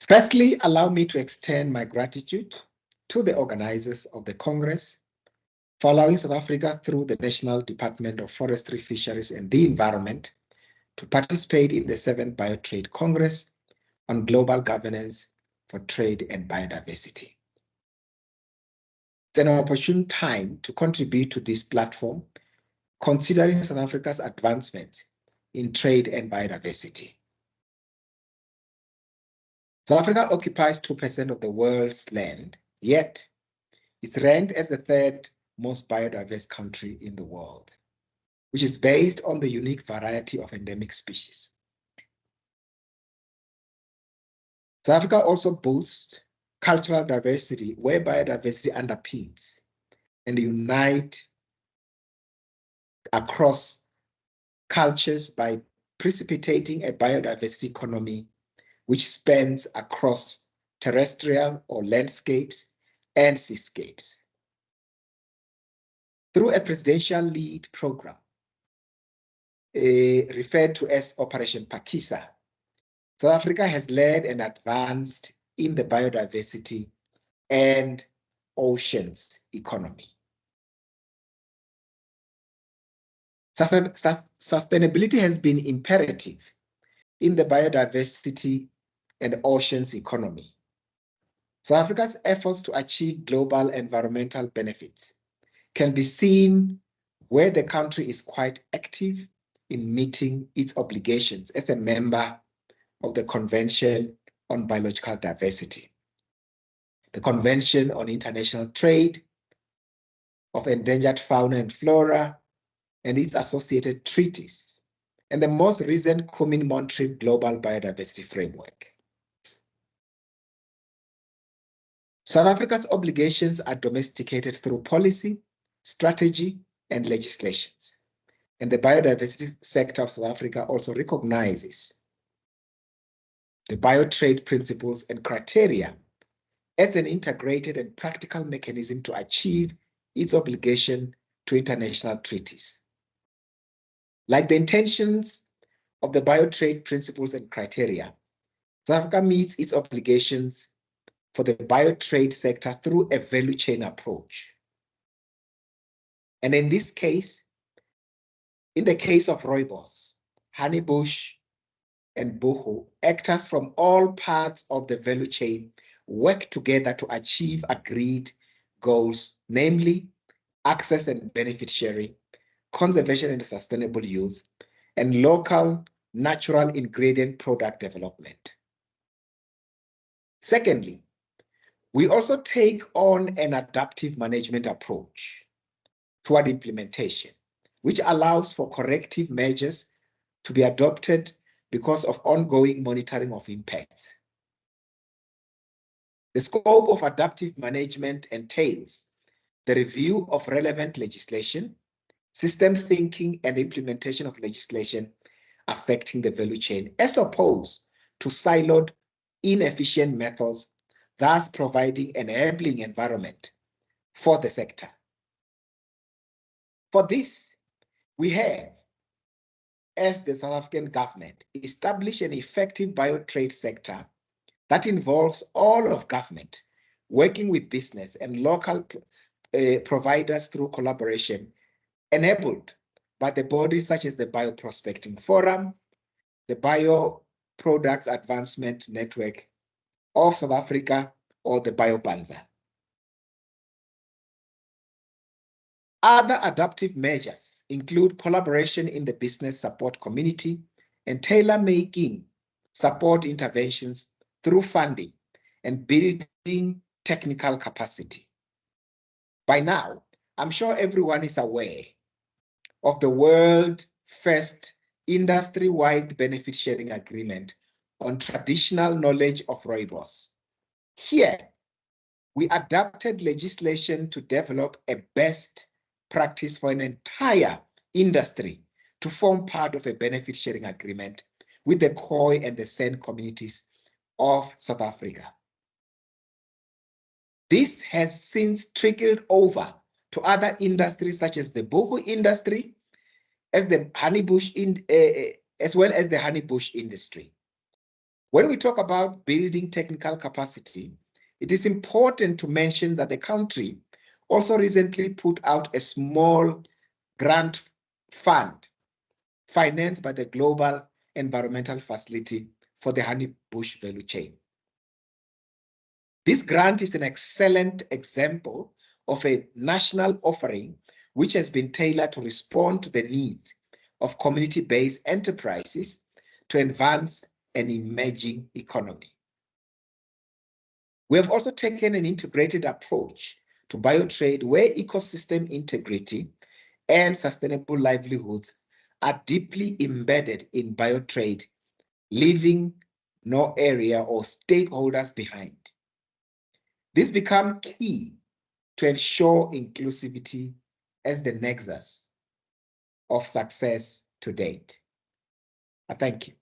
Firstly, allow me to extend my gratitude to the organizers of the Congress for allowing South Africa through the National Department of Forestry, Fisheries and the Environment to participate in the 7th Biotrade Congress on Global Governance for Trade and Biodiversity. It's an opportune time to contribute to this platform, considering South Africa's advancements in trade and biodiversity. South Africa occupies 2% of the world's land, yet it's ranked as the 3rd most biodiverse country in the world, which is based on the unique variety of endemic species. South Africa also boasts cultural diversity, where biodiversity underpins and unite across cultures by precipitating a biodiversity economy which spans across terrestrial or landscapes and seascapes. Through a presidential lead program referred to as Operation Phakisa, South Africa has led and advanced in the biodiversity and oceans economy. Sustainability has been imperative in the biodiversity and oceans economy. South Africa's efforts to achieve global environmental benefits can be seen where the country is quite active in meeting its obligations as a member of the Convention on Biological Diversity, the Convention on International Trade of Endangered Fauna and Flora, and its associated treaties, and the most recent Khorommbi Global Biodiversity Framework. South Africa's obligations are domesticated through policy, strategy, and legislations. And the biodiversity sector of South Africa also recognizes the biotrade principles and criteria as an integrated and practical mechanism to achieve its obligation to international treaties. Like the intentions of the biotrade principles and criteria, South Africa meets its obligations for the biotrade sector through a value chain approach. And in this case, in the case of rooibos, honeybush, and boho, actors from all parts of the value chain work together to achieve agreed goals, namely access and benefit sharing, conservation and sustainable use, and local natural ingredient product development. Secondly, we also take on an adaptive management approach toward implementation, which allows for corrective measures to be adopted because of ongoing monitoring of impacts. The scope of adaptive management entails the review of relevant legislation, system thinking, and implementation of legislation affecting the value chain, as opposed to siloed, inefficient methods, thus providing an enabling environment for the sector. For this, we have, as the South African government, established an effective biotrade sector that involves all of government, working with business and local providers through collaboration, enabled by the bodies such as the Bioprospecting Forum, the Bioproducts Advancement Network of South Africa, or the BioBanza. Other adaptive measures include collaboration in the business support community and tailor-making support interventions through funding and building technical capacity. By now, I'm sure everyone is aware of the world first industry-wide benefit sharing agreement on traditional knowledge of rooibos. Here, we adapted legislation to develop a best practice for an entire industry to form part of a benefit sharing agreement with the Khoi and the San communities of South Africa. This has since trickled over to other industries such as the boho industry, as well as the honeybush industry. When we talk about building technical capacity, it is important to mention that the country also recently put out a small grant fund financed by the Global Environmental Facility for the honey bush value chain. This grant is an excellent example of a national offering which has been tailored to respond to the needs of community-based enterprises to advance an emerging economy. We have also taken an integrated approach to biotrade where ecosystem integrity and sustainable livelihoods are deeply embedded in biotrade, leaving no area or stakeholders behind. This becomes key to ensure inclusivity as the nexus of success to date. Thank you.